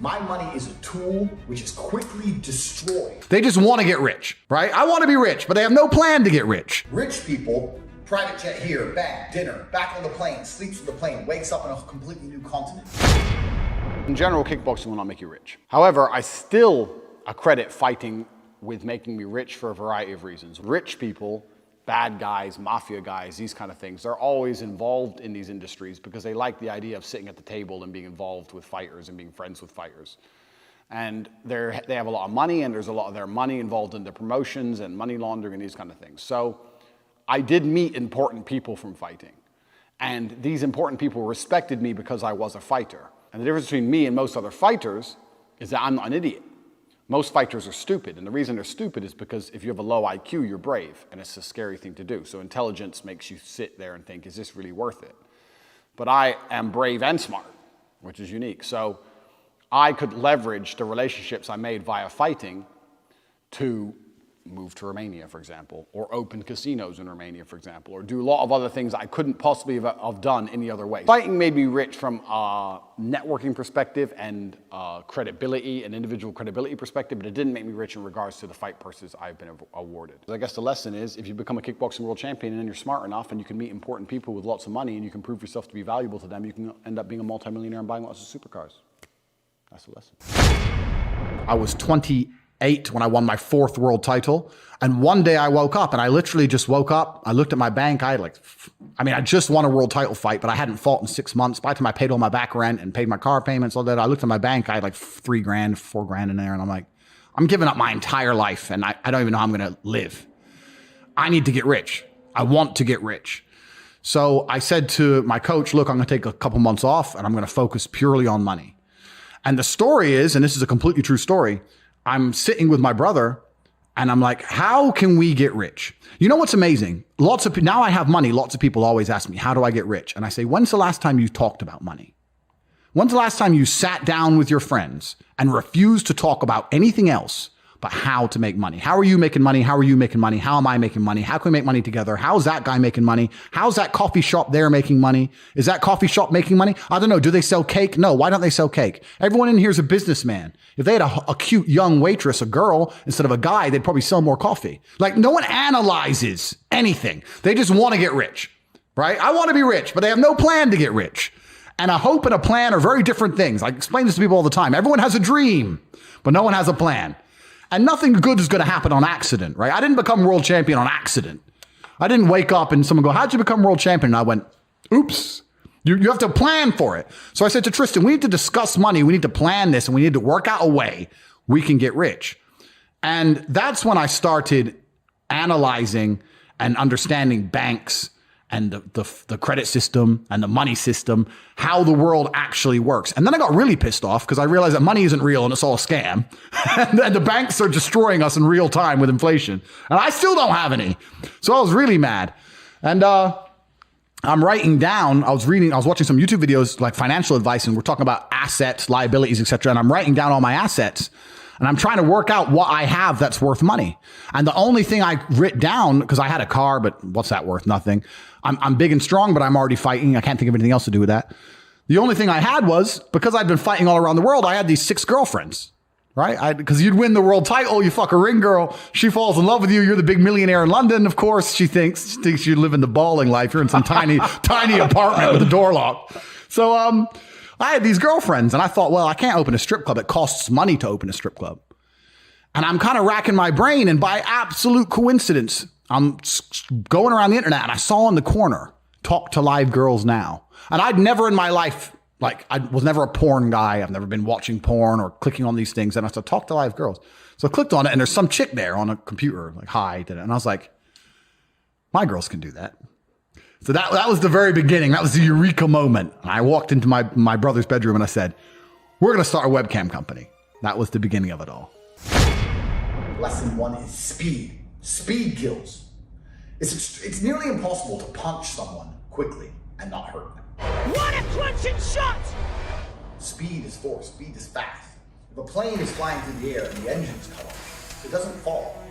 My money is a tool which is quickly destroyed. They just want to get rich, right? I want to be rich, but they have no plan to get rich. Rich people, private jet here, bang, dinner, back on the plane, sleeps on the plane, wakes up on a completely new continent. In general, kickboxing will not make you rich. However, I still accredit fighting with making me rich for a variety of reasons. Rich people, bad guys, mafia guys, these kind of things, they're always involved in these industries because they like the idea of sitting at the table and being involved with fighters and being friends with fighters. And they have a lot of money, and there's a lot of their money involved in the promotions and money laundering and these kind of things. So I did meet important people from fighting. And these important people respected me because I was a fighter. And the difference between me and most other fighters is that I'm not an idiot. Most fighters are stupid, and the reason they're stupid is because if you have a low IQ, you're brave, and it's a scary thing to do. So intelligence makes you sit there and think, is this really worth it? But I am brave and smart, which is unique. So I could leverage the relationships I made via fighting to move to Romania, for example, or open casinos in Romania, for example, or do a lot of other things I couldn't possibly have done any other way. Fighting made me rich from a networking perspective and credibility, an individual credibility perspective, but it didn't make me rich in regards to the fight purses I've been awarded. I guess the lesson is, if you become a kickboxing world champion and then you're smart enough and you can meet important people with lots of money and you can prove yourself to be valuable to them, you can end up being a multimillionaire and buying lots of supercars. That's the lesson. I was 28 when I won my 4th world title. And one day I woke up and I literally just woke up. I looked at my bank. I just won a world title fight, but I hadn't fought in 6 months. By the time I paid all my back rent and paid my car payments, all that, I looked at my bank. I had like $3 grand, $4 grand in there. And I'm like, I'm giving up my entire life and I don't even know how I'm going to live. I need to get rich. I want to get rich. So I said to my coach, look, I'm going to take a couple months off and I'm going to focus purely on money. And the story is, and this is a completely true story, I'm sitting with my brother and I'm like, how can we get rich? You know what's amazing? Now I have money. Lots of people always ask me, how do I get rich? And I say, when's the last time you talked about money? When's the last time you sat down with your friends and refused to talk about anything else but how to make money? How are you making money? How are you making money? How am I making money? How can we make money together? How's that guy making money? How's that coffee shop there making money? Is that coffee shop making money? I don't know. Do they sell cake? No. Why don't they sell cake? Everyone in here is a businessman. If they had a cute young waitress, a girl, instead of a guy, they'd probably sell more coffee. Like, no one analyzes anything. They just want to get rich, right? I want to be rich, but they have no plan to get rich. And a hope and a plan are very different things. I explain this to people all the time. Everyone has a dream, but no one has a plan. And nothing good is going to happen on accident, right? I didn't become world champion on accident. I didn't wake up and someone go, how'd you become world champion? And I went, oops, you have to plan for it. So I said to Tristan, we need to discuss money. We need to plan this and we need to work out a way we can get rich. And that's when I started analyzing and understanding banks and the credit system and the money system, how the world actually works. And then I got really pissed off because I realized that money isn't real and it's all a scam. And the banks are destroying us in real time with inflation. And I still don't have any. So I was really mad. And I'm writing down, I was watching some YouTube videos like financial advice, and we're talking about assets, liabilities, etc. And I'm writing down all my assets. And I'm trying to work out what I have that's worth money. And the only thing I writ down, because I had a car, but what's that worth? Nothing. I'm big and strong, but I'm already fighting. I can't think of anything else to do with that. The only thing I had was, because I'd been fighting all around the world, I had these 6 girlfriends, right? Because you'd win the world title, you fuck a ring girl, she falls in love with you, you're the big millionaire in London, of course, she thinks you live in the balling life, you're in some tiny apartment with a door locked. So, I had these girlfriends and I thought, well, I can't open a strip club. It costs money to open a strip club. And I'm kind of racking my brain, and by absolute coincidence, I'm going around the internet and I saw in the corner, Talk to Live Girls Now. And I'd never in my life, like I was never a porn guy. I've never been watching porn or clicking on these things. And I said, Talk to Live Girls. So I clicked on it and there's some chick there on a computer, like, hi, did it. And I was like, my girls can do that. So that was the very beginning. That was the eureka moment. And I walked into my brother's bedroom and I said, we're going to start a webcam company. That was the beginning of it all. Lesson 1 is speed. Speed kills. It's nearly impossible to punch someone quickly and not hurt them. What a crunching shot! Speed is force. Speed is fast. If a plane is flying through the air and the engine's cut off, it doesn't fall.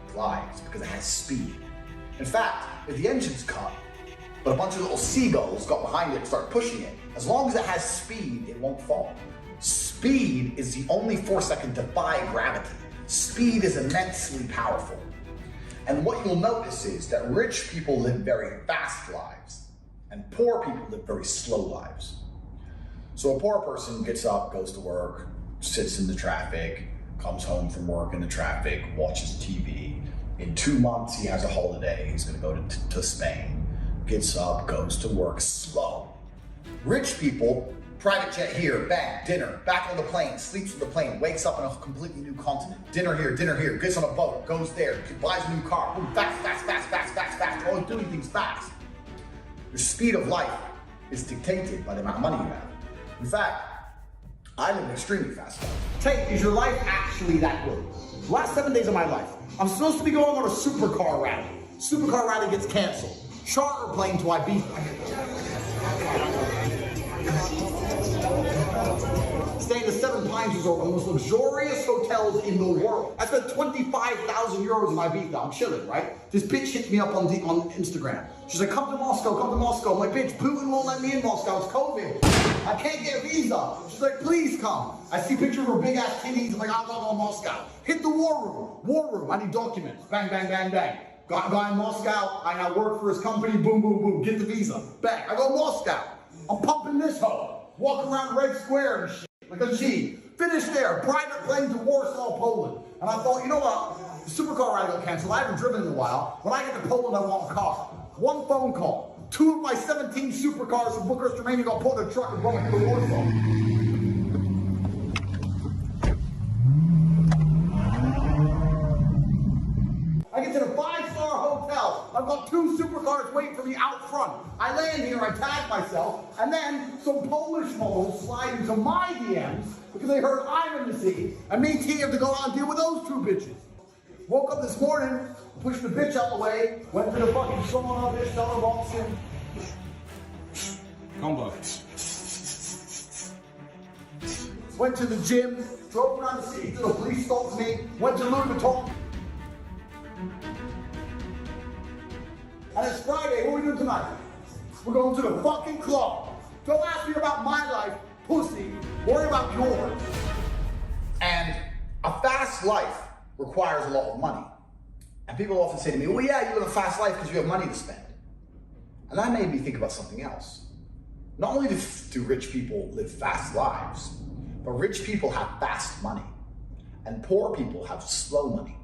It flies because it has speed. In fact, if the engine's cut, but a bunch of little seagulls got behind it and start pushing it, as long as it has speed, it won't fall. Speed Speed is the only force that can defy gravity. Speed is immensely powerful. And what you'll notice is that rich people live very fast lives, and poor people live very slow lives. So a poor person gets up, goes to work, sits in the traffic, comes home from work in the traffic, watches TV. In 2 months, he has a holiday. He's going to go to Spain. Gets up, goes to work, slow. Rich people, private jet here, bang, dinner, back on the plane, sleeps on the plane, wakes up on a completely new continent. Dinner here, gets on a boat, goes there, buys a new car. Boom, fast, always doing things fast. Your speed of life is dictated by the amount of money you have. In fact, I live an extremely fast life. Tate, is your life actually that good? Last 7 days of my life, I'm supposed to be going on a supercar rally. Supercar rally gets canceled. Charter plane to Ibiza. Staying at the Seven Pines Resort, one of the most luxurious hotels in the world. I spent 25,000 euros in Ibiza. I'm chilling, right? This bitch hits me up on Instagram. She's like, come to Moscow, come to Moscow. I'm like, bitch, Putin won't let me in Moscow. It's COVID. I can't get a visa. She's like, please come. I see pictures of her big ass titties. I'm like, I'll go to Moscow. Hit the war room. War room. I need documents. Bang, bang, bang, bang. Got a guy in Moscow. I now work for his company. Boom, boom, boom. Get the visa. Bang. I go to Moscow. I'm pumping this hoe. Walk around Red Square and shit. Like a G. Finish there. Private plane to Warsaw, Poland. And I thought, you know what? The supercar ride got canceled. I haven't driven in a while. When I get to Poland, I want a car. One phone call. 2 of my 17 supercars from Bucharest, Romania got put in a truck and brought me to Warsaw. I get to the 5-star hotel. I've got 2 supercars waiting for me out front. I land here, I tag myself, and then some Polish models slide into my DMs because they heard I'm in the scene, and me T have to go out and deal with those 2 bitches. Woke up this morning, pushed the bitch out the way, went to the fucking sauna, bitch, dollar boxing. Combo. Went to the gym, drove around the city till the police stopped me, went to Louis Vuitton. And it's Friday, what are we doing tonight? We're going to the fucking club. Don't ask me about my life, pussy. Worry about yours. And a fast life requires a lot of money. And people often say to me, well, yeah, you live a fast life because you have money to spend. And that made me think about something else. Not only do rich people live fast lives, but rich people have fast money. And poor people have slow money.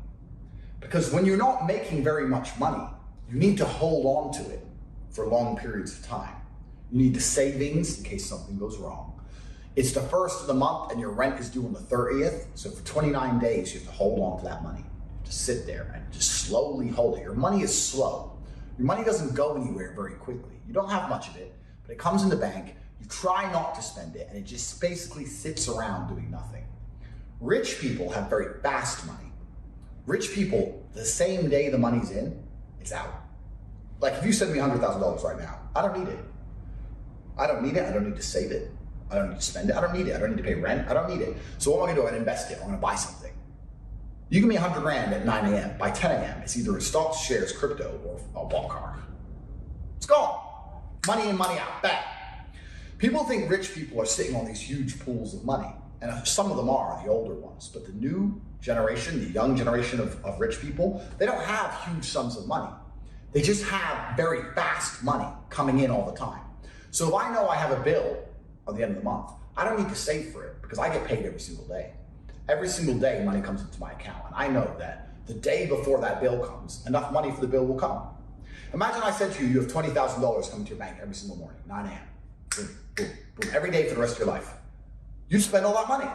Because when you're not making very much money, you need to hold on to it for long periods of time. You need the savings in case something goes wrong. It's the 1st of the month and your rent is due on the 30th. So for 29 days, you have to hold on to that money. Just sit there and just slowly hold it. Your money is slow. Your money doesn't go anywhere very quickly. You don't have much of it, but it comes in the bank. You try not to spend it and it just basically sits around doing nothing. Rich people have very fast money. Rich people, the same day the money's in, it's out. Like if you send me $100,000 right now, I don't need it. I don't need it. I don't need to save it. I don't need to spend it. I don't need it. I don't need to pay rent. I don't need it. So what am I going to do? I'm going to invest it. I'm going to buy something. You give me $100 grand at 9 a.m. By 10 a.m., it's either in stocks, shares, crypto, or a ball car. It's gone. Money in, money out. Bang. People think rich people are sitting on these huge pools of money. And some of them are, the older ones. But the new generation, the young generation of rich people, they don't have huge sums of money. They just have very fast money coming in all the time. So if I know I have a bill at the end of the month, I don't need to save for it because I get paid every single day. Every single day money comes into my account and I know that the day before that bill comes, enough money for the bill will come. Imagine I said to you, you have $20,000 coming to your bank every single morning, 9 a.m. Boom, boom, boom, every day for the rest of your life. You spend all that money.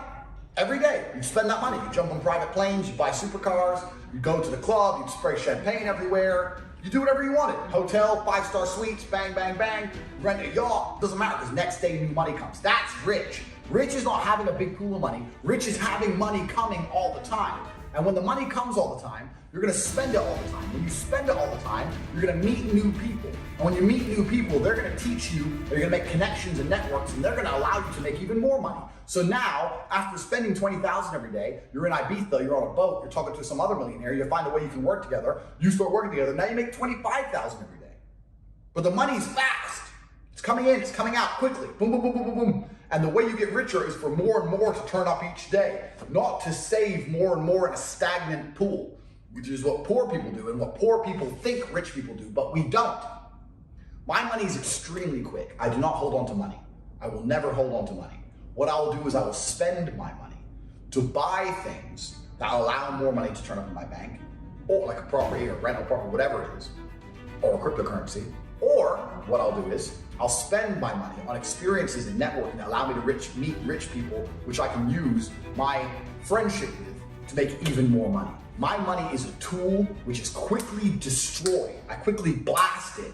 Every day, you spend that money. You jump on private planes, you buy supercars, you go to the club, you spray champagne everywhere, you do whatever you wanted. Hotel, 5-star suites, bang, bang, bang, rent a yacht, doesn't matter because next day new money comes. That's rich. Rich is not having a big pool of money. Rich is having money coming all the time. And when the money comes all the time, you're gonna spend it all the time. When you spend it all the time, you're gonna meet new people. And when you meet new people, they're gonna teach you, they're gonna make connections and networks, and they're gonna allow you to make even more money. So now, after spending $20,000 every day, you're in Ibiza, you're on a boat, you're talking to some other millionaire, you find a way you can work together, you start working together, now you make $25,000 every day. But the money's fast. It's coming in, it's coming out quickly. Boom, boom, boom, boom, boom, boom. And the way you get richer is for more and more to turn up each day, not to save more and more in a stagnant pool, which is what poor people do and what poor people think rich people do, but we don't. My money is extremely quick. I do not hold on to money. I will never hold on to money. What I will do is I will spend my money to buy things that allow more money to turn up in my bank, or like a property or rental property, whatever it is, or a cryptocurrency. Or what I'll do is I'll spend my money on experiences and networking that allow me to meet rich people, which I can use my friendship with to make even more money. My money is a tool which is quickly destroyed. I quickly blast it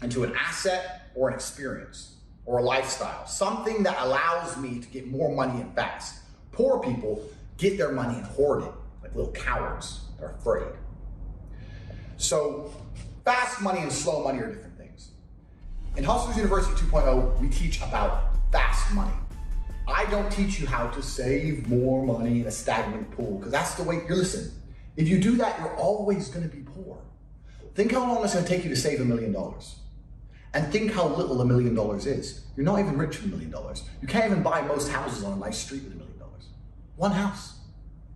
into an asset or an experience or a lifestyle, something that allows me to get more money and fast. Poor people get their money and hoard it like little cowards. They're afraid. So fast money and slow money are different things. In Hustlers University 2.0, we teach about fast money. I don't teach you how to save more money in a stagnant pool, because that's the way, listen, if you do that, you're always going to be poor. Think how long it's going to take you to save $1 million. And think how little $1 million is. You're not even rich with $1 million. You can't even buy most houses on a nice street with $1 million. One house.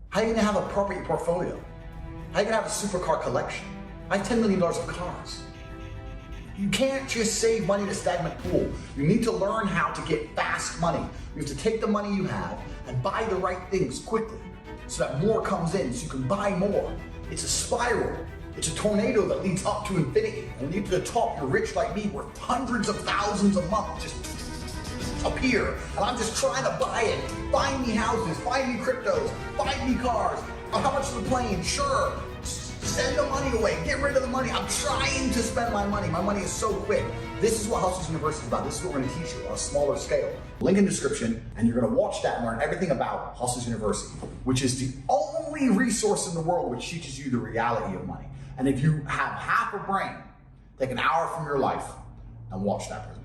How are you going to have a property portfolio? How are you going to have a supercar collection? I have $10 million of cars. You can't just save money in a stagnant pool. You need to learn how to get fast money. You have to take the money you have and buy the right things quickly so that more comes in, so you can buy more. It's a spiral. It's a tornado that leads up to infinity. And when you get to the top, you're rich like me, worth hundreds of thousands a month just appear. And I'm just trying to buy it. Find me houses, find me cryptos, find me cars. Oh, how much is the plane? Sure. Send the money away. Get rid of the money. I'm trying to spend my money. My money is so quick. This is what Hustlers University is about. This is what we're going to teach you on a smaller scale. Link in description, and you're going to watch that and learn everything about Hustlers University, which is the only resource in the world which teaches you the reality of money. And if you have half a brain, take an hour from your life and watch that presentation.